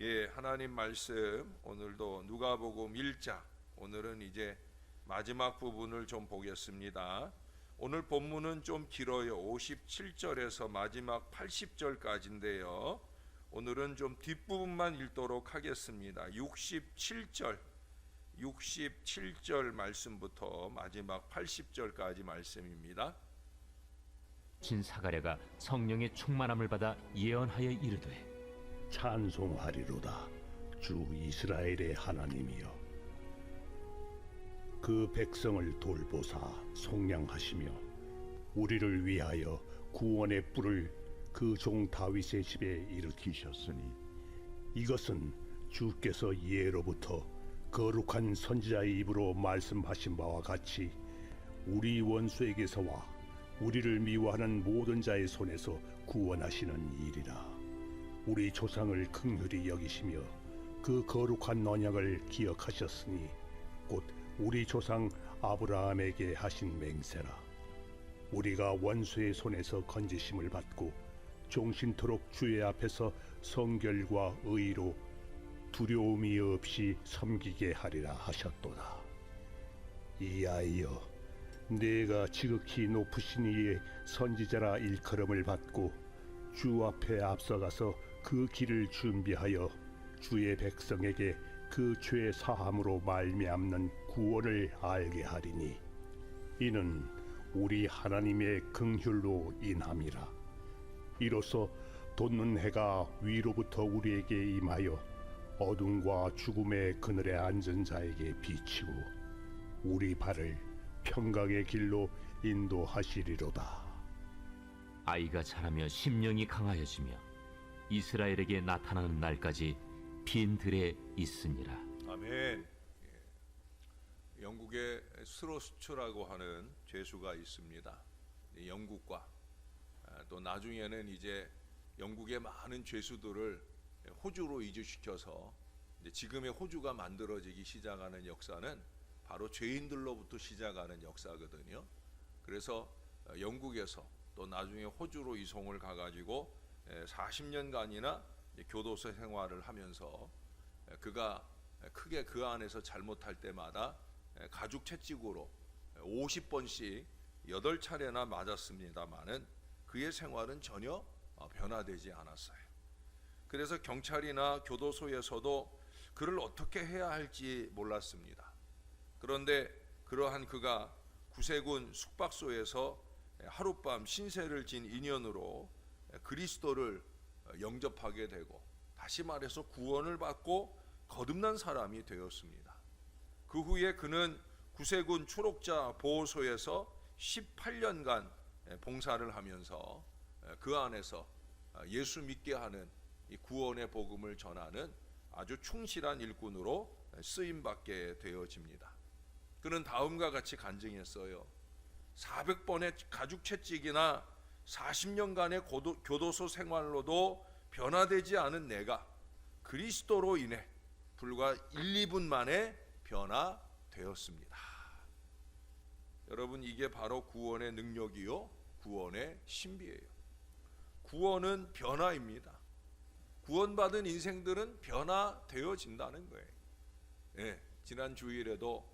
예, 하나님 말씀 오늘도 누가복음 1장, 오늘은 이제 마지막 부분을 좀 보겠습니다. 오늘 본문은 좀 길어요. 57절에서 마지막 80절까지인데요. 오늘은 좀 뒷부분만 읽도록 하겠습니다. 67절 말씀부터 마지막 80절까지 말씀입니다. 신 사가랴가 성령의 충만함을 받아 예언하여 이르되 찬송하리로다 주 이스라엘의 하나님이여. 그 백성을 돌보사 속량하시며 우리를 위하여 구원의 뿔을 그 종 다윗의 집에 일으키셨으니 이것은 주께서 예로부터 거룩한 선지자의 입으로 말씀하신 바와 같이 우리 원수에게서와 우리를 미워하는 모든 자의 손에서 구원하시는 일이라. 우리 조상을 긍휼히 여기시며 그 거룩한 언약을 기억하셨으니 곧 우리 조상 아브라함에게 하신 맹세라. 우리가 원수의 손에서 건지심을 받고 종신토록 주의 앞에서 성결과 의로 두려움이 없이 섬기게 하리라 하셨도다. 이하여 내가 지극히 높으신 이의 선지자라 일컬음을 받고 주 앞에 앞서가서 그 길을 준비하여 주의 백성에게 그 죄 사함으로 말미암는 구원을 알게 하리니 이는 우리 하나님의 긍휼로 인함이라. 이로써 돋는 해가 위로부터 우리에게 임하여 어둠과 죽음의 그늘에 앉은 자에게 비치고 우리 발을 평강의 길로 인도하시리로다. 아이가 자라며 심령이 강하여지며 이스라엘에게 나타나는 날까지 빈 들에 있으니라. 아멘. 영국에 스로스트라고 하는 죄수가 있습니다. 영국과 또 나중에는 이제 영국의 많은 죄수들을 호주로 이주시켜서 지금의 호주가 만들어지기 시작하는 역사는 바로 죄인들로부터 시작하는 역사거든요. 그래서 영국에서 또 나중에 호주로 이송을 가가지고 40년간이나 교도소 생활을 하면서 그가 크게 그 안에서 잘못할 때마다 가죽 채찍으로 50번씩 8차례나 맞았습니다마는 그의 생활은 전혀 변화되지 않았어요. 그래서 경찰이나 교도소에서도 그를 어떻게 해야 할지 몰랐습니다. 그런데 그러한 그가 구세군 숙박소에서 하룻밤 신세를 진 인연으로 그리스도를 영접하게 되고, 다시 말해서 구원을 받고 거듭난 사람이 되었습니다. 그 후에 그는 구세군 추록자 보호소에서 18년간 봉사를 하면서 그 안에서 예수 믿게 하는 이 구원의 복음을 전하는 아주 충실한 일꾼으로 쓰임받게 되어집니다. 그는 다음과 같이 간증했어요. 400번의 가죽 채찍이나 40년간의 교도소 생활로도 변화되지 않은 내가 그리스도로 인해 불과 1, 2분 만에 변화되었습니다. 여러분, 이게 바로 구원의 능력이요 구원의 신비예요. 구원은 변화입니다. 구원받은 인생들은 변화되어진다는 거예요. 예, 지난 주일에도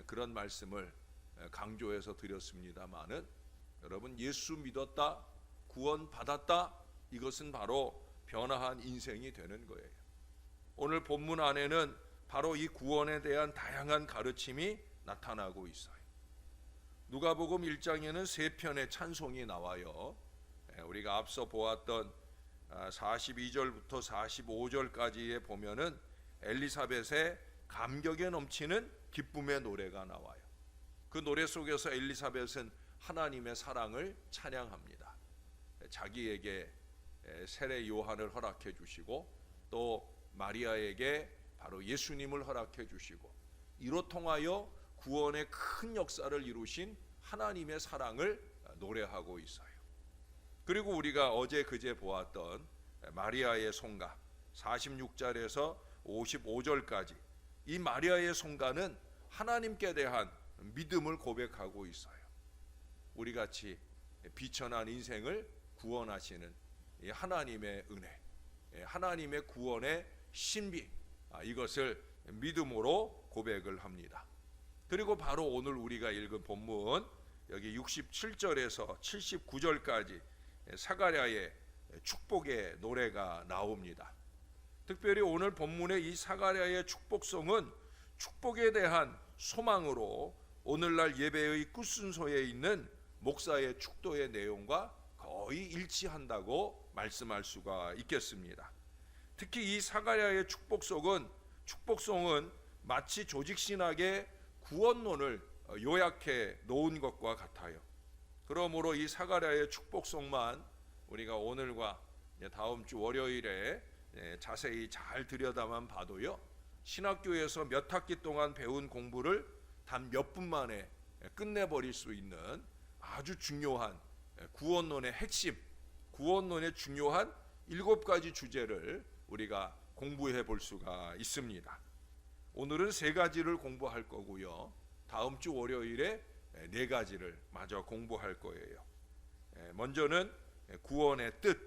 그런 말씀을 강조해서 드렸습니다마는, 여러분, 예수 믿었다, 구원받았다, 이것은 바로 변화한 인생이 되는 거예요. 오늘 본문 안에는 바로 이 구원에 대한 다양한 가르침이 나타나고 있어요. 누가복음 1장에는 3편의 찬송이 나와요. 우리가 앞서 보았던 42절부터 45절까지에 보면은 엘리사벳의 감격에 넘치는 기쁨의 노래가 나와요. 그 노래 속에서 엘리사벳은 하나님의 사랑을 찬양합니다. 자기에게 세례 요한을 허락해 주시고 또 마리아에게 바로 예수님을 허락해 주시고, 이로 통하여 구원의 큰 역사를 이루신 하나님의 사랑을 노래하고 있어요. 그리고 우리가 어제 그제 보았던 마리아의 송가 46절에서 55절까지, 이 마리아의 송가는 하나님께 대한 믿음을 고백하고 있어요. 우리같이 비천한 인생을 구원하시는 하나님의 은혜, 하나님의 구원의 신비, 이것을 믿음으로 고백을 합니다. 그리고 바로 오늘 우리가 읽은 본문 여기 67절에서 79절까지 사가랴의 축복의 노래가 나옵니다. 특별히 오늘 본문의 이 사가랴의 축복송은 축복에 대한 소망으로 오늘날 예배의 끝순서에 있는 목사의 축도의 내용과 거의 일치한다고 말씀할 수가 있겠습니다. 특히 이 사가랴의 축복송은 마치 조직신학의 구원론을 요약해 놓은 것과 같아요. 그러므로 이 사가랴의 축복송만 우리가 오늘과 다음 주 월요일에 자세히 잘 들여다만 봐도요, 신학교에서 몇 학기 동안 배운 공부를 단 몇 분 만에 끝내버릴 수 있는 아주 중요한 구원론의 핵심, 구원론의 중요한 7가지 주제를 우리가 공부해 볼 수가 있습니다. 오늘은 3가지를 공부할 거고요, 다음 주 월요일에 4가지를 마저 공부할 거예요. 먼저는 구원의 뜻,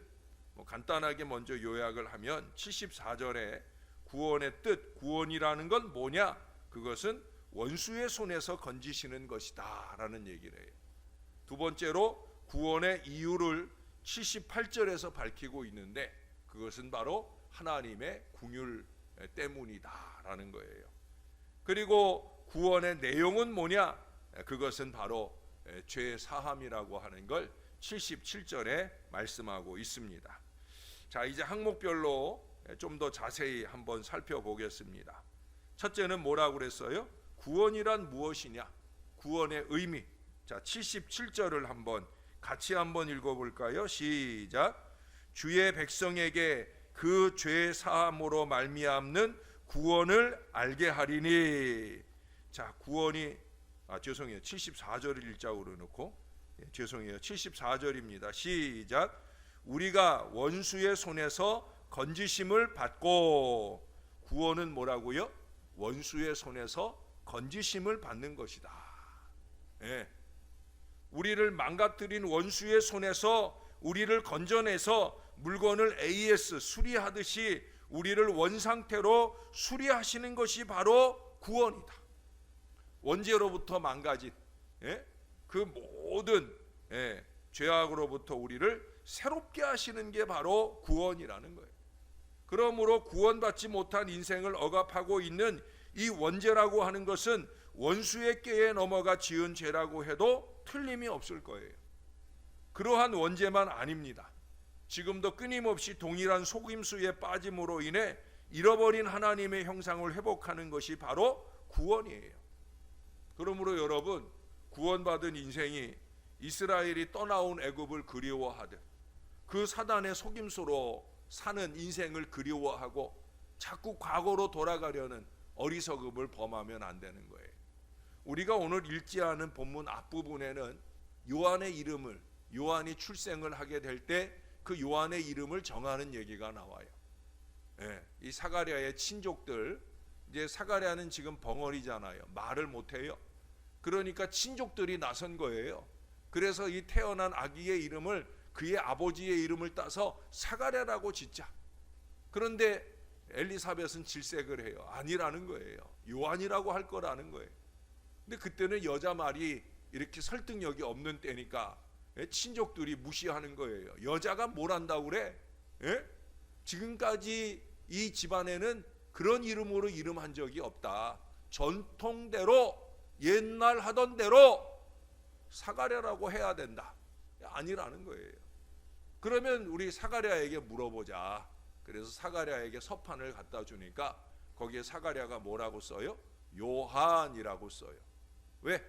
간단하게 먼저 요약을 하면 74절에 구원의 뜻, 구원이라는 건 뭐냐? 그것은 원수의 손에서 건지시는 것이다 라는 얘기를 해요. 두 번째로 구원의 이유를 78절에서 밝히고 있는데 그것은 바로 하나님의 긍휼 때문이다 라는 거예요. 그리고 구원의 내용은 뭐냐? 그것은 바로 죄 사함이라고 하는 걸 77절에 말씀하고 있습니다. 자, 이제 항목별로 좀 더 자세히 한번 살펴보겠습니다. 첫째는 뭐라고 그랬어요? 구원이란 무엇이냐? 구원의 의미. 자, 77절을 같이 한번 읽어볼까요? 시작. 주의 백성에게 그 죄 사함으로 말미암는 구원을 알게 하리니. 자, 구원이 74절을 읽자고 놓고 죄송해요. 74절입니다. 시작. 우리가 원수의 손에서 건지심을 받고, 구원은 뭐라고요? 원수의 손에서 건지심을 받는 것이다. 우리를 망가뜨린 원수의 손에서 우리를 건져내서 물건을 AS 수리하듯이 우리를 원상태로 수리하시는 것이 바로 구원이다. 원죄로부터 망가진 그 모든 죄악으로부터 우리를 새롭게 하시는 게 바로 구원이라는 거예요. 그러므로 구원받지 못한 인생을 억압하고 있는 이 원죄라고 하는 것은 원수의 꾀에 넘어가 지은 죄라고 해도 틀림이 없을 거예요. 그러한 원죄만 아닙니다. 지금도 끊임없이 동일한 속임수에 빠짐으로 인해 잃어버린 하나님의 형상을 회복하는 것이 바로 구원이에요. 그러므로 여러분, 구원받은 인생이 이스라엘이 떠나온 애굽을 그리워하듯 그 사단의 속임수로 사는 인생을 그리워하고 자꾸 과거로 돌아가려는 어리석음을 범하면 안 되는 거예요. 우리가 오늘 읽지 않은 본문 앞부분에는 요한의 이름을, 요한이 출생을 하게 될 때 그 요한의 이름을 정하는 얘기가 나와요. 이 사가랴의 친족들, 이제 사가랴는 지금 벙어리잖아요. 말을 못해요. 그러니까 친족들이 나선 거예요. 그래서 이 태어난 아기의 이름을 그의 아버지의 이름을 따서 사가랴라고 짓자. 그런데 엘리사벳은 질색을 해요. 아니라는 거예요. 요한이라고 할 거라는 거예요. 근데 그때는 여자 말이 이렇게 설득력이 없는 때니까 친족들이 무시하는 거예요. 여자가 뭘 한다고 그래? 지금까지 이 집안에는 그런 이름으로 이름한 적이 없다. 전통대로 옛날 하던 대로 사가랴라고 해야 된다. 아니라는 거예요. 그러면 우리 사가랴에게 물어보자. 그래서 사가랴에게 서판을 갖다 주니까 거기에 사가랴가 뭐라고 써요? 요한이라고 써요. 왜?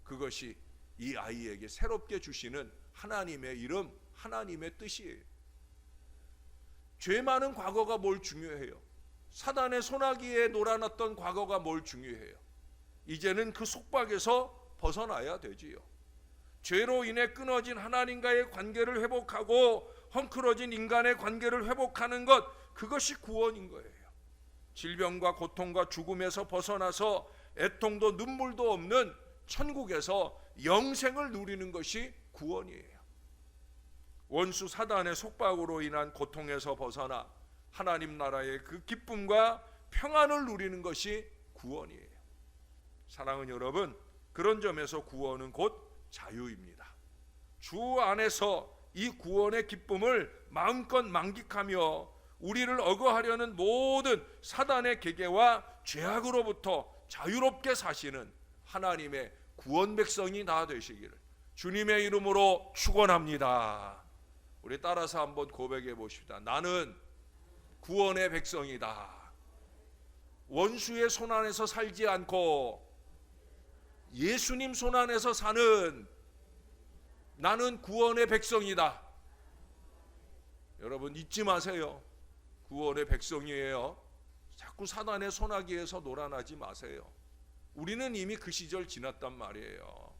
그것이 이 아이에게 새롭게 주시는 하나님의 이름, 하나님의 뜻이에요. 죄 많은 과거가 뭘 중요해요? 사단의 소나기에 놀아났던 과거가 뭘 중요해요? 이제는 그 속박에서 벗어나야 되지요. 죄로 인해 끊어진 하나님과의 관계를 회복하고 헝클어진 인간의 관계를 회복하는 것, 그것이 구원인 거예요. 질병과 고통과 죽음에서 벗어나서 애통도 눈물도 없는 천국에서 영생을 누리는 것이 구원이에요. 원수 사단의 속박으로 인한 고통에서 벗어나 하나님 나라의 그 기쁨과 평안을 누리는 것이 구원이에요. 사랑하는 여러분, 그런 점에서 구원은 곧 자유입니다. 주 안에서 이 구원의 기쁨을 마음껏 만끽하며 우리를 억어하려는 모든 사단의 계계와 죄악으로부터 자유롭게 사시는 하나님의 구원 백성이 다 되시기를 주님의 이름으로 축원합니다. 우리 따라서 한번 고백해 보십시다. 나는 구원의 백성이다. 원수의 손 안에서 살지 않고 예수님 손 안에서 사는 나는 구원의 백성이다. 여러분 잊지 마세요. 구원의 백성이에요. 자꾸 사단의 손아귀에서 놀아나지 마세요. 우리는 이미 그 시절 지났단 말이에요.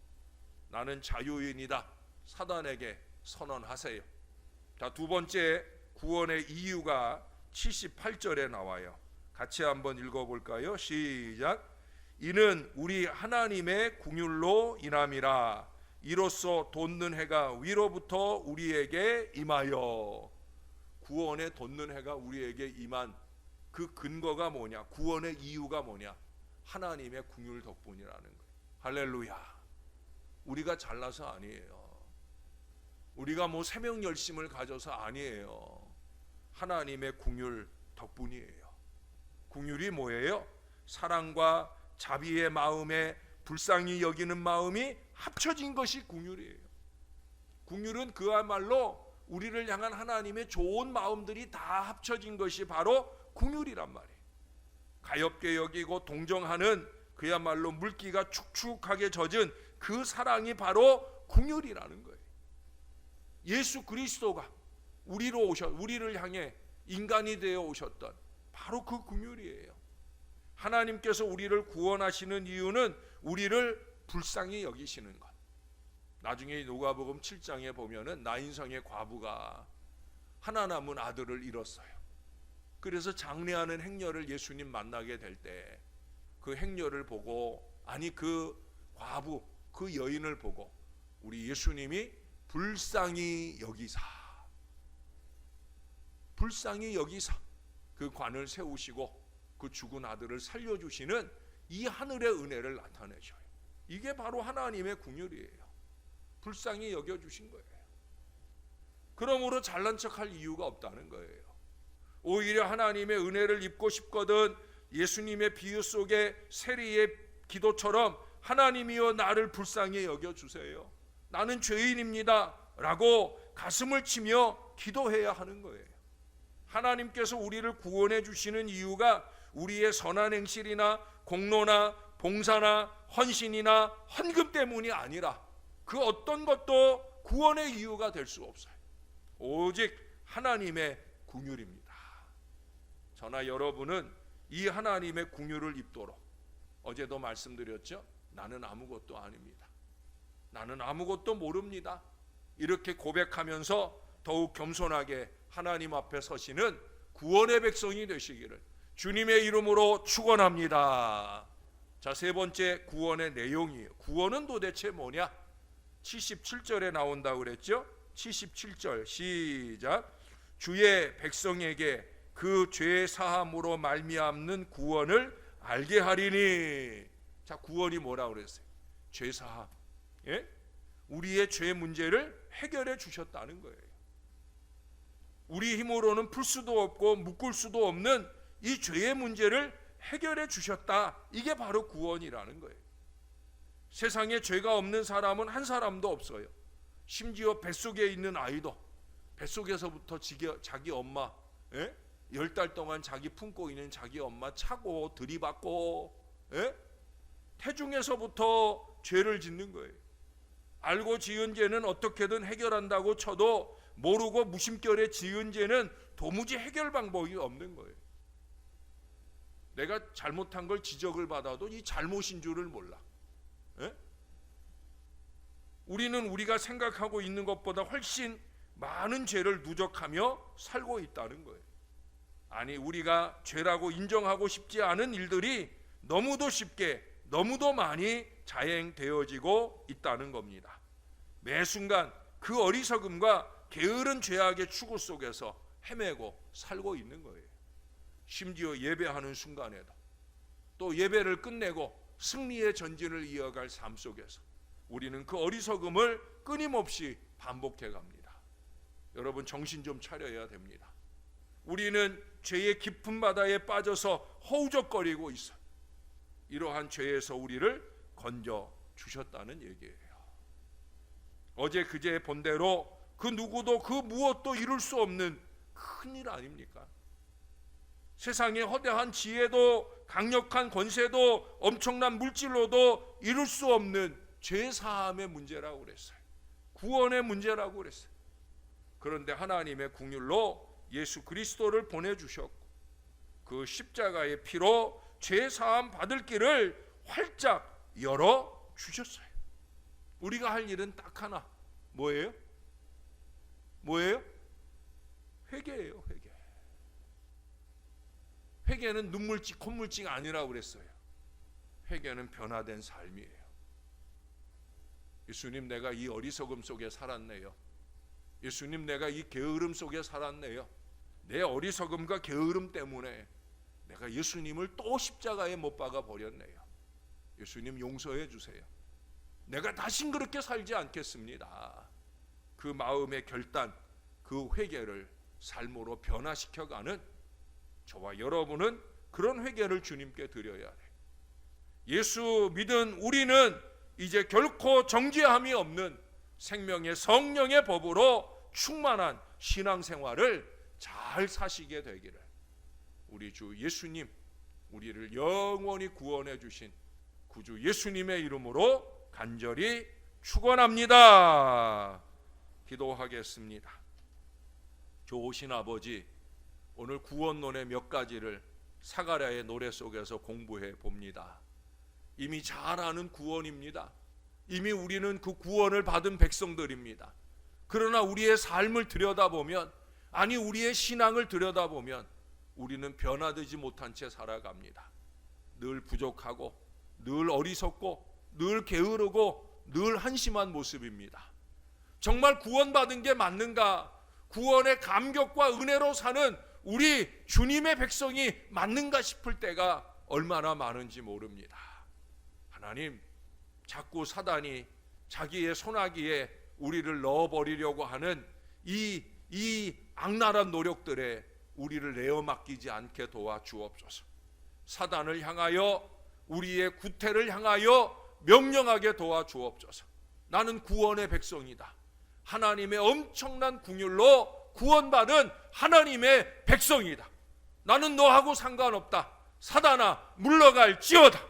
나는 자유인이다. 사단에게 선언하세요. 자, 두 번째 구원의 이유가 78절에 나와요. 같이 한번 읽어볼까요? 시작. 이는 우리 하나님의 긍휼로 인함이라. 이로써 돋는 해가 위로부터 우리에게 임하여. 구원의 돋는 해가 우리에게 임한 그 근거가 뭐냐? 구원의 이유가 뭐냐? 하나님의 긍휼 덕분이라는 거예요. 할렐루야. 우리가 잘나서 아니에요. 우리가 뭐 새벽 열심을 가져서 아니에요. 하나님의 긍휼 덕분이에요. 긍휼이 뭐예요? 사랑과 자비의 마음에 불쌍히 여기는 마음이 합쳐진 것이 긍휼이에요. 긍휼은 그야말로 우리를 향한 하나님의 좋은 마음들이 다 합쳐진 것이 바로 긍휼이란 말이에요. 가엾게 여기고 동정하는 그야말로 물기가 축축하게 젖은 그 사랑이 바로 긍휼이라는 거예요. 예수 그리스도가 우리를 향해 인간이 되어 오셨던 바로 그 긍휼이에요. 하나님께서 우리를 구원하시는 이유는 우리를 불쌍히 여기시는 것. 나중에 누가복음 7장에 보면은 나인성의 과부가 하나 남은 아들을 잃었어요. 그래서 장례하는 행렬을 예수님 만나게 될 때 그 행렬을 보고, 아니 그 과부, 그 여인을 보고 우리 예수님이 불쌍히 여기사 그 관을 세우시고 그 죽은 아들을 살려주시는 이 하늘의 은혜를 나타내셔요. 이게 바로 하나님의 긍휼이에요. 불쌍히 여겨주신 거예요. 그러므로 잘난 척할 이유가 없다는 거예요. 오히려 하나님의 은혜를 입고 싶거든 예수님의 비유 속의 세리의 기도처럼 하나님이여 나를 불쌍히 여겨주세요. 나는 죄인입니다 라고 가슴을 치며 기도해야 하는 거예요. 하나님께서 우리를 구원해 주시는 이유가 우리의 선한 행실이나 공로나 봉사나 헌신이나 헌금 때문이 아니라 그 어떤 것도 구원의 이유가 될 수 없어요. 오직 하나님의 긍휼입니다. 저나 여러분은 이 하나님의 긍휼을 입도록, 어제도 말씀드렸죠. 나는 아무것도 아닙니다. 나는 아무것도 모릅니다. 이렇게 고백하면서 더욱 겸손하게 하나님 앞에 서시는 구원의 백성이 되시기를 주님의 이름으로 축원합니다. 자, 세 번째 구원의 내용이에요. 구원은 도대체 뭐냐? 77절에 나온다고 그랬죠? 77절 시작. 주의 백성에게 그 죄 사함으로 말미암는 구원을 알게 하리니. 자, 구원이 뭐라고 그랬어요? 죄 사함. 예? 우리의 죄 문제를 해결해 주셨다는 거예요. 우리 힘으로는 풀 수도 없고 묶을 수도 없는 이 죄의 문제를 해결해 주셨다. 이게 바로 구원이라는 거예요. 세상에 죄가 없는 사람은 한 사람도 없어요. 심지어 뱃속에 있는 아이도 뱃속에서부터 자기 엄마 10달 동안 자기 품고 있는 자기 엄마 차고 들이받고 태중에서부터 죄를 짓는 거예요. 알고 지은 죄는 어떻게든 해결한다고 쳐도 모르고 무심결에 지은 죄는 도무지 해결 방법이 없는 거예요. 내가 잘못한 걸 지적을 받아도 이 잘못인 줄을 몰라. 우리는 우리가 생각하고 있는 것보다 훨씬 많은 죄를 누적하며 살고 있다는 거예요. 아니, 우리가 죄라고 인정하고 싶지 않은 일들이 너무도 쉽게 너무도 많이 자행되어지고 있다는 겁니다. 매 순간 그 어리석음과 게으른 죄악의 추구 속에서 헤매고 살고 있는 거예요. 심지어 예배하는 순간에도, 또 예배를 끝내고 승리의 전진을 이어갈 삶 속에서 우리는 그 어리석음을 끊임없이 반복해 갑니다. 여러분, 정신 좀 차려야 됩니다. 우리는 죄의 깊은 바다에 빠져서 허우적거리고 있어요. 이러한 죄에서 우리를 건져 주셨다는 얘기예요. 어제 그제 본대로 그 누구도 그 무엇도 이룰 수 없는 큰일 아닙니까? 세상의 허대한 지혜도 강력한 권세도 엄청난 물질로도 이룰 수 없는 죄사함의 문제라고 그랬어요. 구원의 문제라고 그랬어요. 그런데 하나님의 긍휼로 예수 그리스도를 보내주셨고 그 십자가의 피로 죄사함 받을 길을 활짝 열어주셨어요. 우리가 할 일은 딱 하나. 뭐예요? 뭐예요? 회개예요. 회개. 회개는 눈물찍 콧물찍 아니라고 그랬어요. 회개는 변화된 삶이에요. 예수님, 내가 이 어리석음 속에 살았네요. 예수님, 내가 이 게으름 속에 살았네요. 내 어리석음과 게으름 때문에 내가 예수님을 또 십자가에 못 박아 버렸네요. 예수님, 용서해 주세요. 내가 다신 그렇게 살지 않겠습니다. 그 마음의 결단, 그 회개를 삶으로 변화시켜가는 저와 여러분은 그런 회개를 주님께 드려야 돼. 예수 믿은 우리는 이제 결코 정죄함이 없는 생명의 성령의 법으로 충만한 신앙생활을 잘 사시게 되기를 우리 주 예수님, 우리를 영원히 구원해 주신 구주 예수님의 이름으로 간절히 축원합니다. 기도하겠습니다. 좋으신 아버지, 오늘 구원론의 몇 가지를 사가랴의 노래 속에서 공부해 봅니다. 이미 잘 아는 구원입니다. 이미 우리는 그 구원을 받은 백성들입니다. 그러나 우리의 삶을 들여다보면, 아니 우리의 신앙을 들여다보면 우리는 변화되지 못한 채 살아갑니다. 늘 부족하고 늘 어리석고 늘 게으르고 늘 한심한 모습입니다. 정말 구원받은 게 맞는가? 구원의 감격과 은혜로 사는 우리 주님의 백성이 맞는가 싶을 때가 얼마나 많은지 모릅니다. 하나님, 자꾸 사단이 자기의 손아귀에 우리를 넣어버리려고 하는 이 악랄한 노력들에 우리를 내어 맡기지 않게 도와주옵소서. 사단을 향하여, 우리의 구태를 향하여 명령하게 도와주옵소서. 나는 구원의 백성이다. 하나님의 엄청난 긍휼로 구원받은 하나님의 백성이다. 나는 너하고 상관없다. 사단아, 물러갈지어다.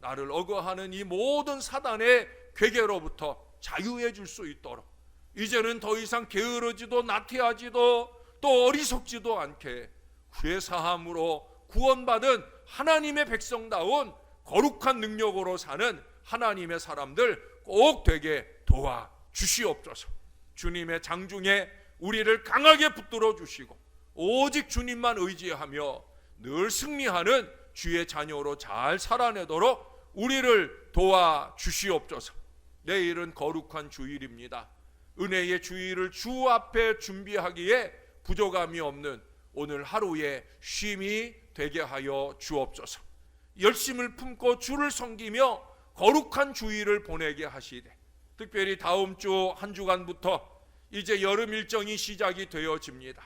나를 억어하는 이 모든 사단의 괴계로부터 자유해 줄 수 있도록 이제는 더 이상 게으르지도 나태하지도 또 어리석지도 않게 죄사함으로 구원받은 하나님의 백성다운 거룩한 능력으로 사는 하나님의 사람들 꼭 되게 도와주시옵소서. 주님의 장중에 우리를 강하게 붙들어 주시고 오직 주님만 의지하며 늘 승리하는 주의 자녀로 잘 살아내도록 우리를 도와주시옵소서. 내일은 거룩한 주일입니다. 은혜의 주일을 주 앞에 준비하기에 부족함이 없는 오늘 하루에 쉼이 되게 하여 주옵소서. 열심을 품고 주를 섬기며 거룩한 주일을 보내게 하시되, 특별히 다음 주 한 주간부터 이제 여름 일정이 시작이 되어집니다.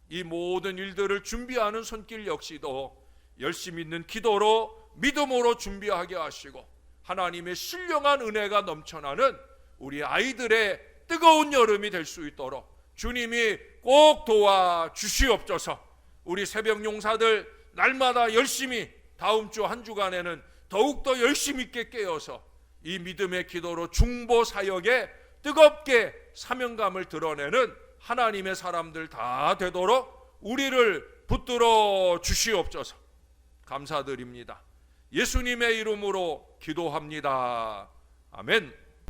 이 모든 일들을 준비하는 손길 역시도 열심 있는 기도로 믿음으로 준비하게 하시고 하나님의 신령한 은혜가 넘쳐나는 우리 아이들의 뜨거운 여름이 될 수 있도록 주님이 꼭 도와주시옵소서. 우리 새벽 용사들 날마다 열심히 다음 주 한 주간에는 더욱더 열심 있게 깨어서 이 믿음의 기도로 중보 사역에 뜨겁게 사명감을 드러내는 하나님의 사람들 다 되도록 우리를 붙들어 주시옵소서. 감사드립니다. 예수님의 이름으로 기도합니다. 아멘.